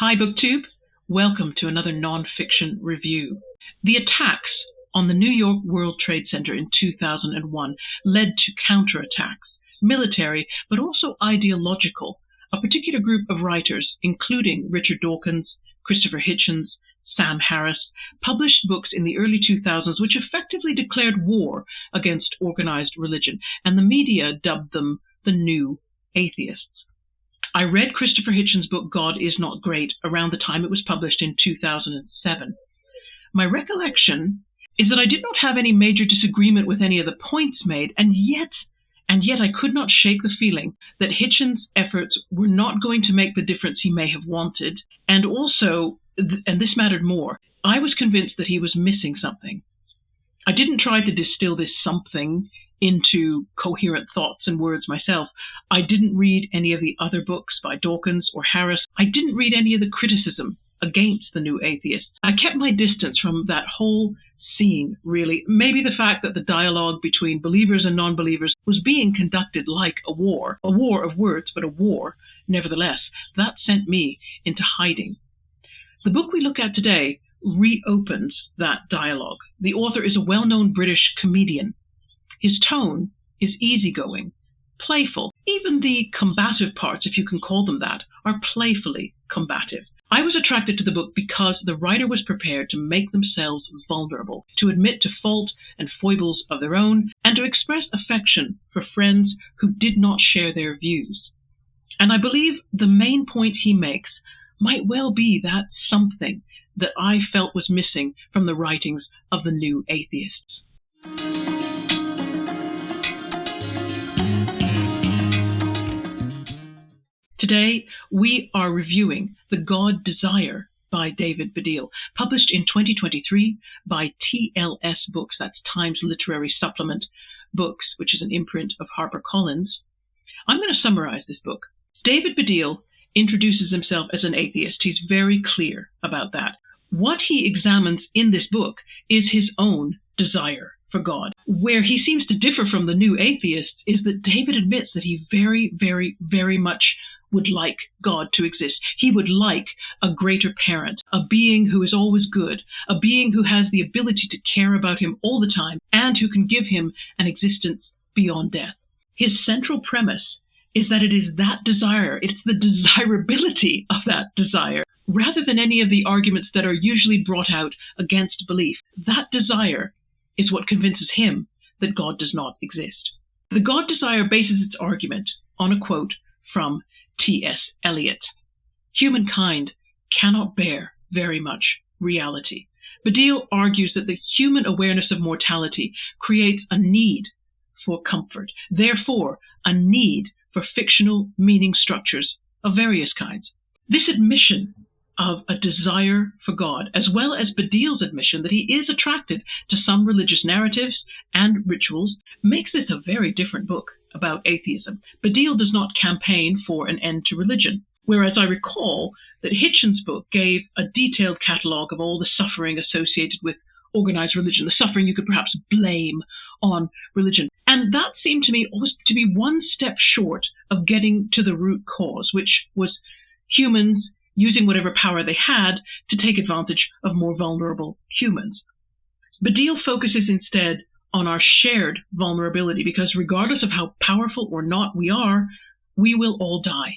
Hi, BookTube. Welcome to another nonfiction review. The attacks on the New York World Trade Center in 2001 led to counterattacks, military, but also ideological. A particular group of writers, including Richard Dawkins, Christopher Hitchens, Sam Harris, published books in the early 2000s which effectively declared war against organized religion, and the media dubbed them the New Atheists. I read Christopher Hitchens' book God Is Not Great around the time it was published in 2007. My recollection is that I did not have any major disagreement with any of the points made, and yet I could not shake the feeling that Hitchens' efforts were not going to make the difference he may have wanted, and also, and this mattered more, I was convinced that he was missing something. I didn't try to distill this something into coherent thoughts and words myself. I didn't read any of the other books by Dawkins or Harris. I didn't read any of the criticism against the New Atheists. I kept my distance from that whole scene, really. Maybe the fact that the dialogue between believers and non-believers was being conducted like a war of words, but a war, nevertheless. That sent me into hiding. The book we look at today reopens that dialogue. The author is a well-known British comedian. His tone is easygoing, playful. Even the combative parts, if you can call them that, are playfully combative. I was attracted to the book because the writer was prepared to make themselves vulnerable, to admit to fault and foibles of their own, and to express affection for friends who did not share their views. And I believe the main point he makes might well be that something that I felt was missing from the writings of the New Atheists. Today, we are reviewing The God Desire by David Baddiel, published in 2023 by TLS Books, that's Times Literary Supplement Books, which is an imprint of HarperCollins. I'm going to summarize this book. David Baddiel introduces himself as an atheist. He's very clear about that. What he examines in this book is his own desire for God. Where he seems to differ from the New Atheists is that David admits that he very, very, very much would like God to exist. He would like a greater parent, a being who is always good, a being who has the ability to care about him all the time, and who can give him an existence beyond death. His central premise is that it is that desire, it's the desirability of that desire, rather than any of the arguments that are usually brought out against belief. That desire is what convinces him that God does not exist. The God Desire bases its argument on a quote from T.S. Eliot. Humankind cannot bear very much reality. Baddiel argues that the human awareness of mortality creates a need for comfort, therefore a need for fictional meaning structures of various kinds. This admission of a desire for God, as well as Baddiel's admission that he is attracted to some religious narratives and rituals, makes this a very different book about atheism. Baddiel does not campaign for an end to religion, whereas I recall that Hitchens' book gave a detailed catalogue of all the suffering associated with organized religion, the suffering you could perhaps blame on religion. And that seemed to me always to be one step short of getting to the root cause, which was humans using whatever power they had to take advantage of more vulnerable humans. Baddiel focuses instead on our shared vulnerability, because regardless of how powerful or not we are, we will all die.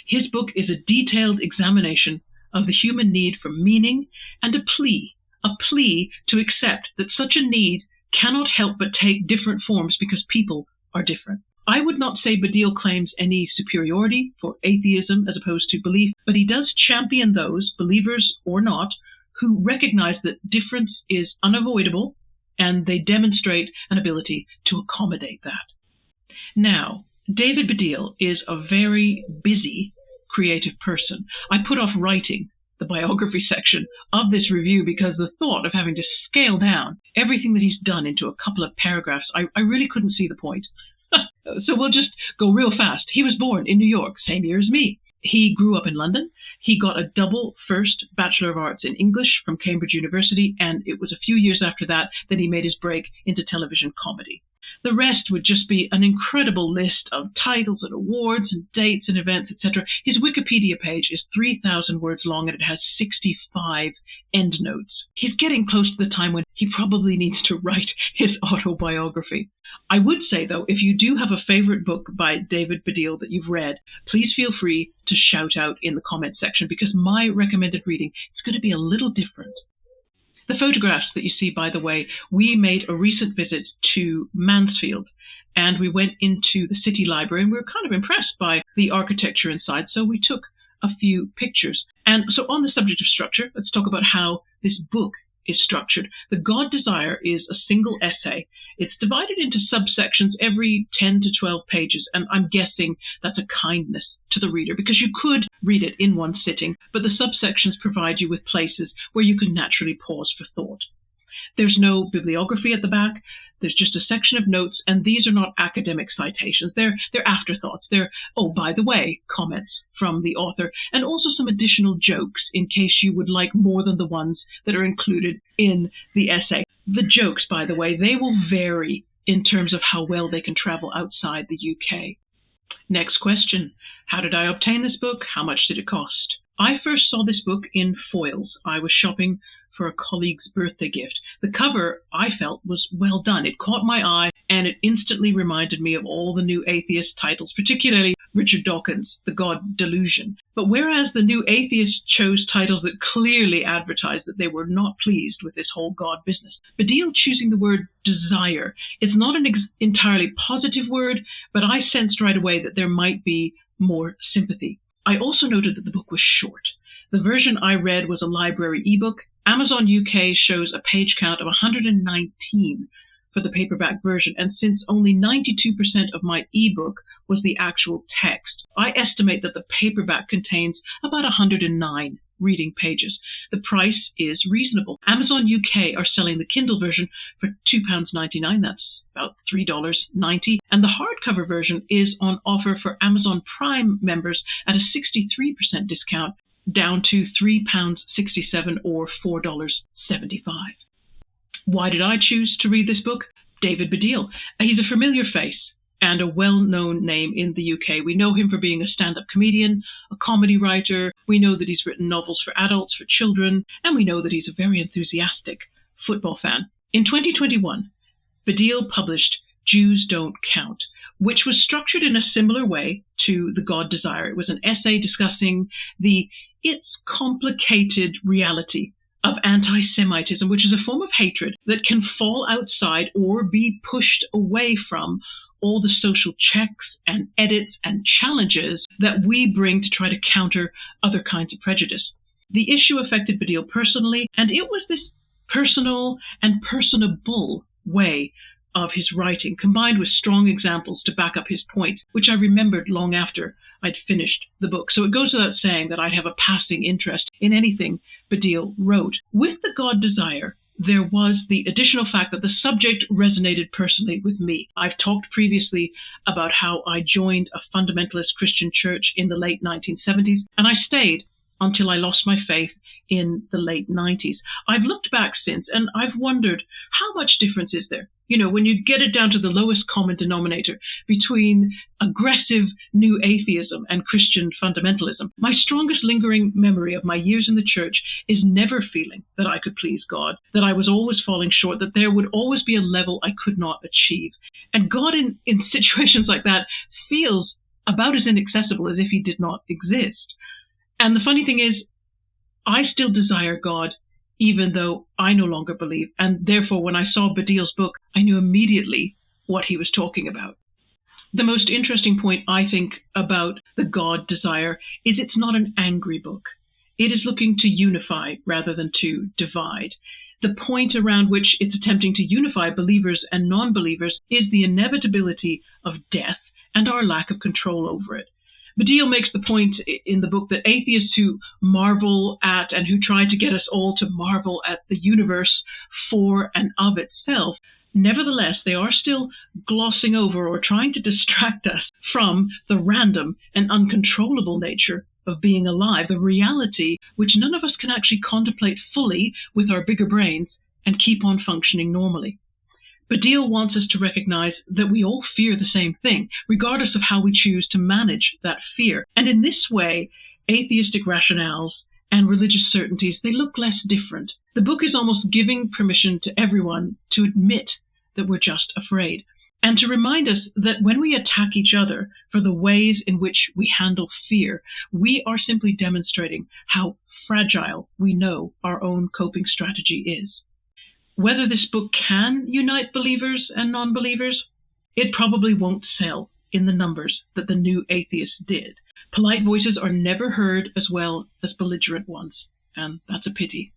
His book is a detailed examination of the human need for meaning and a plea to accept that such a need cannot help but take different forms because people are different. I would not say Baddiel claims any superiority for atheism as opposed to belief, but he does champion those, believers or not, who recognize that difference is unavoidable, and they demonstrate an ability to accommodate that. Now, David Baddiel is a very busy, creative person. I put off writing the biography section of this review because the thought of having to scale down everything that he's done into a couple of paragraphs, I really couldn't see the point. So we'll just go real fast. He was born in New York, same year as me. He grew up in London. He got a double first Bachelor of Arts in English from Cambridge University, and it was a few years after that that he made his break into television comedy. The rest would just be an incredible list of titles and awards and dates and events, etc. His Wikipedia page is 3,000 words long and it has 65 endnotes. He's getting close to the time when he probably needs to write his autobiography. I would say, though, if you do have a favorite book by David Baddiel that you've read, please feel free to shout out in the comment section, because my recommended reading is going to be a little different. The photographs that you see, by the way, we made a recent visit to Mansfield, and we went into the city library, and we were kind of impressed by the architecture inside, so we took a few pictures. And so on the subject of structure, let's talk about how this book is structured. The God Desire is a single essay. It's divided into subsections every 10 to 12 pages, and I'm guessing that's a kindness to the reader, because you could read it in one sitting, but the subsections provide you with places where you can naturally pause for thought. There's no bibliography at the back. There's just a section of notes, and these are not academic citations. They're afterthoughts. They're, oh, by the way, comments from the author, and also some additional jokes in case you would like more than the ones that are included in the essay. The jokes, by the way, they will vary in terms of how well they can travel outside the UK. Next question. How did I obtain this book? How much did it cost? I first saw this book in foils. I was shopping for a colleague's birthday gift. The cover, I felt, was well done. It caught my eye, and it instantly reminded me of all the New Atheist titles, particularly Richard Dawkins' The God Delusion. But whereas the New Atheist chose titles that clearly advertised that they were not pleased with this whole God business, Baddiel choosing the word desire, it's not an entirely positive word, but I sensed right away that there might be more sympathy. I also noted that the book was short. The version I read was a library ebook. Amazon UK shows a page count of 119 for the paperback version, and since only 92% of my ebook was the actual text, I estimate that the paperback contains about 109 reading pages. The price is reasonable. Amazon UK are selling the Kindle version for £2.99. That's about $3.90, and the hardcover version is on offer for Amazon Prime members at a 63% discount, down to £3.67 or $4.75. Why did I choose to read this book? David Baddiel. He's a familiar face and a well-known name in the UK. We know him for being a stand-up comedian, a comedy writer. We know that he's written novels for adults, for children, and we know that he's a very enthusiastic football fan. In 2021, Baddiel published Jews Don't Count, which was structured in a similar way to The God Desire. It was an essay discussing its complicated reality of anti-Semitism, which is a form of hatred that can fall outside or be pushed away from all the social checks and edits and challenges that we bring to try to counter other kinds of prejudice. The issue affected Baddiel personally, and it was this personal and personable way of his writing, combined with strong examples to back up his point, which I remembered long after I'd finished the book. So it goes without saying that I'd have a passing interest in anything Baddiel wrote. With The God Desire, there was the additional fact that the subject resonated personally with me. I've talked previously about how I joined a fundamentalist Christian church in the late 1970s, and I stayed until I lost my faith in the late 90s. I've looked back since, and I've wondered, how much difference is there? You know, when you get it down to the lowest common denominator between aggressive new atheism and Christian fundamentalism. My strongest lingering memory of my years in the church is never feeling that I could please God, that I was always falling short, that there would always be a level I could not achieve. And God in situations like that feels about as inaccessible as if he did not exist. And the funny thing is, I still desire God, even though I no longer believe. And therefore, when I saw Baddiel's book, I knew immediately what he was talking about. The most interesting point, I think, about The God Desire is it's not an angry book. It is looking to unify rather than to divide. The point around which it's attempting to unify believers and non-believers is the inevitability of death and our lack of control over it. Baddiel makes the point in the book that atheists who marvel at and who try to get us all to marvel at the universe for and of itself, nevertheless, they are still glossing over or trying to distract us from the random and uncontrollable nature of being alive, the reality which none of us can actually contemplate fully with our bigger brains and keep on functioning normally. Baddiel wants us to recognize that we all fear the same thing, regardless of how we choose to manage that fear. And in this way, atheistic rationales and religious certainties, they look less different. The book is almost giving permission to everyone to admit that we're just afraid, and to remind us that when we attack each other for the ways in which we handle fear, we are simply demonstrating how fragile we know our own coping strategy is. Whether this book can unite believers and non-believers, it probably won't sell in the numbers that the New Atheists did. Polite voices are never heard as well as belligerent ones, and that's a pity.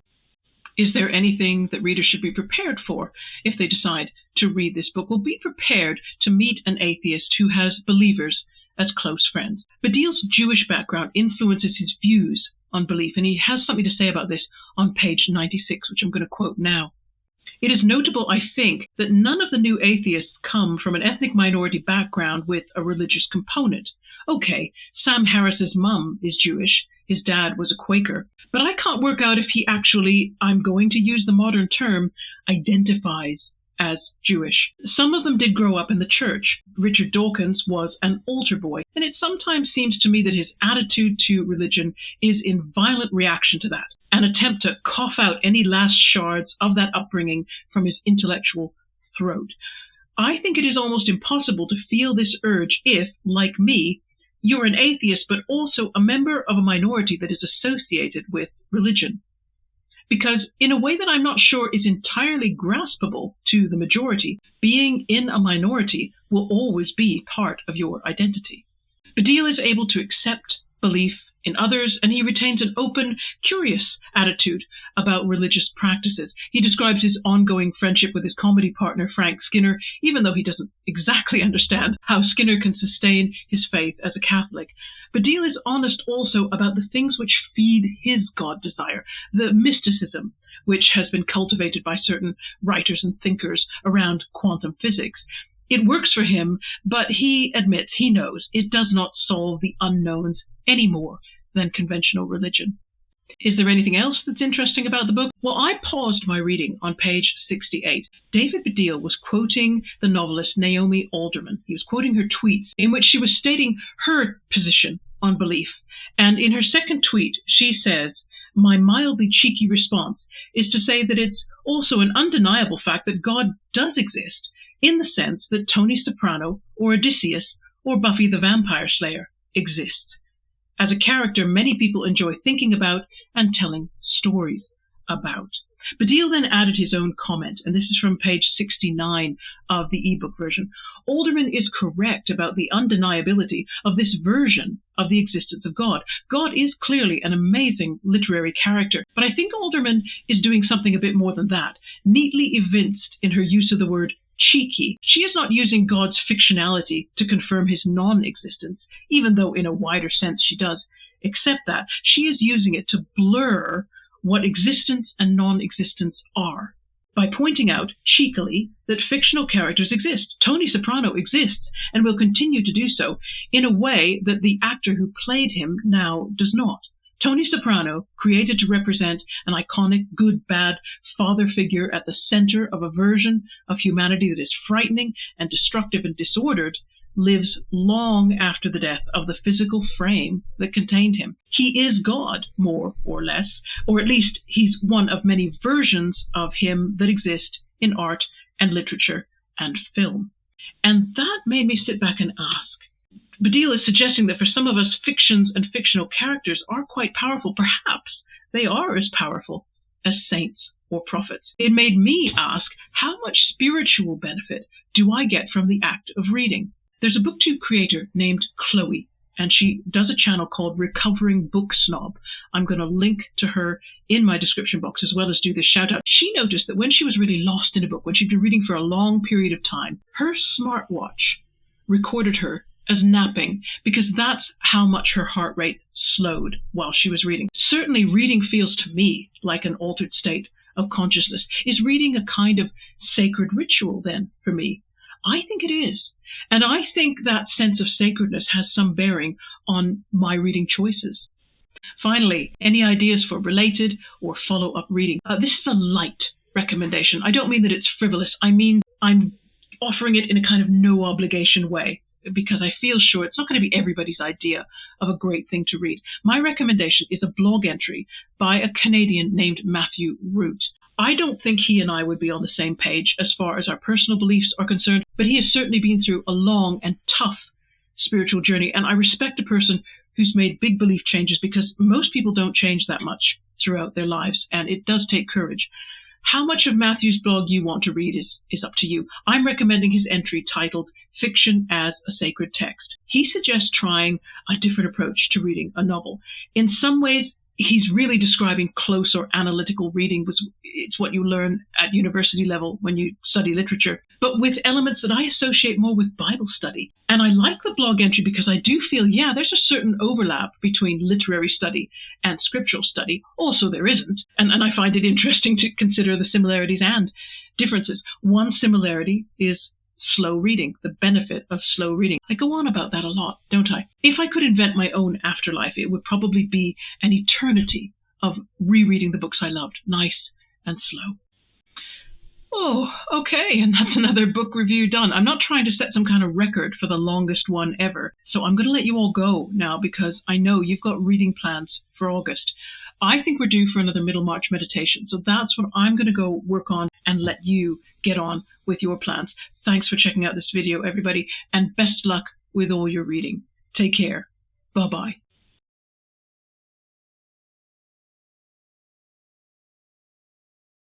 Is there anything that readers should be prepared for if they decide to read this book? Well, be prepared to meet an atheist who has believers as close friends. Baddiel's Jewish background influences his views on belief, and he has something to say about this on page 96, which I'm going to quote now. It is notable, I think, that none of the New Atheists come from an ethnic minority background with a religious component. Okay, Sam Harris's mum is Jewish. His dad was a Quaker. But I can't work out if he actually, I'm going to use the modern term, identifies as Jewish. Some of them did grow up in the church. Richard Dawkins was an altar boy, and it sometimes seems to me that his attitude to religion is in violent reaction to that, an attempt to cough out any last shards of that upbringing from his intellectual throat. I think it is almost impossible to feel this urge if, like me, you're an atheist, but also a member of a minority that is associated with religion. Because in a way that I'm not sure is entirely graspable to the majority, being in a minority will always be part of your identity. Baddiel is able to accept belief in others, and he retains an open, curious attitude about religious practices. He describes his ongoing friendship with his comedy partner, Frank Skinner, even though he doesn't exactly understand how Skinner can sustain his faith as a Catholic. Baddiel is honest also about the things which feed his God desire, the mysticism which has been cultivated by certain writers and thinkers around quantum physics. It works for him, but he admits, he knows, it does not solve the unknowns any more than conventional religion. Is there anything else that's interesting about the book? Well, I paused my reading on page 68. David Baddiel was quoting the novelist Naomi Alderman. He was quoting her tweets in which she was stating her position on belief. And in her second tweet, she says, "My mildly cheeky response is to say that it's also an undeniable fact that God does exist, in the sense that Tony Soprano or Odysseus or Buffy the Vampire Slayer exists. As a character many people enjoy thinking about and telling stories about." Baddiel then added his own comment, and this is from page 69 of the ebook version. Alderman is correct about the undeniability of this version of the existence of God. God is clearly an amazing literary character, but I think Alderman is doing something a bit more than that, neatly evinced in her use of the word cheeky. She is not using God's fictionality to confirm his non-existence, even though in a wider sense she does, except that she is using it to blur what existence and non-existence are, by pointing out cheekily that fictional characters exist. Tony Soprano exists and will continue to do so in a way that the actor who played him now does not. Tony Soprano, created to represent an iconic good-bad father figure at the center of a version of humanity that is frightening and destructive and disordered, lives long after the death of the physical frame that contained him. He is God, more or less, or at least he's one of many versions of him that exist in art and literature and film. And that made me sit back and ask. Baddiel is suggesting that for some of us, fictions and fictional characters are quite powerful. Perhaps they are as powerful as saints or prophets. It made me ask, how much spiritual benefit do I get from the act of reading? There's a BookTube creator named Chloe, and she does a channel called Recovering Book Snob. I'm going to link to her in my description box as well as do this shout out. She noticed that when she was really lost in a book, when she'd been reading for a long period of time, her SmartWatch recorded her as napping, because that's how much her heart rate slowed while she was reading. Certainly reading feels to me like an altered state of consciousness. Is reading a kind of sacred ritual then for me? I think it is. And I think that sense of sacredness has some bearing on my reading choices. Finally, any ideas for related or follow-up reading? This is a light recommendation. I don't mean that it's frivolous. I mean I'm offering it in a kind of no obligation way, because I feel sure it's not going to be everybody's idea of a great thing to read. My recommendation is a blog entry by a Canadian named Matthew Root. I don't think he and I would be on the same page as far as our personal beliefs are concerned, but he has certainly been through a long and tough spiritual journey, and I respect a person who's made big belief changes, because most people don't change that much throughout their lives, and it does take courage. How much of Matthew's blog you want to read is up to you. I'm recommending his entry titled Fiction as a Sacred Text. He suggests trying a different approach to reading a novel. In some ways, he's really describing close or analytical reading. It's what you learn at university level when you study literature, but with elements that I associate more with Bible study. And I like the blog entry because I do feel, yeah, there's a certain overlap between literary study and scriptural study. Also, there isn't. And I find it interesting to consider the similarities and differences. One similarity is slow reading, the benefit of slow reading. I go on about that a lot, don't I? If I could invent my own afterlife, it would probably be an eternity of rereading the books I loved, nice and slow. Oh, okay, and that's another book review done. I'm not trying to set some kind of record for the longest one ever, so I'm going to let you all go now, because I know you've got reading plans for August. I think we're due for another Middlemarch meditation, so that's what I'm going to go work on and let you get on with your plans. Thanks for checking out this video, everybody, and best luck with all your reading. Take care. Bye-bye.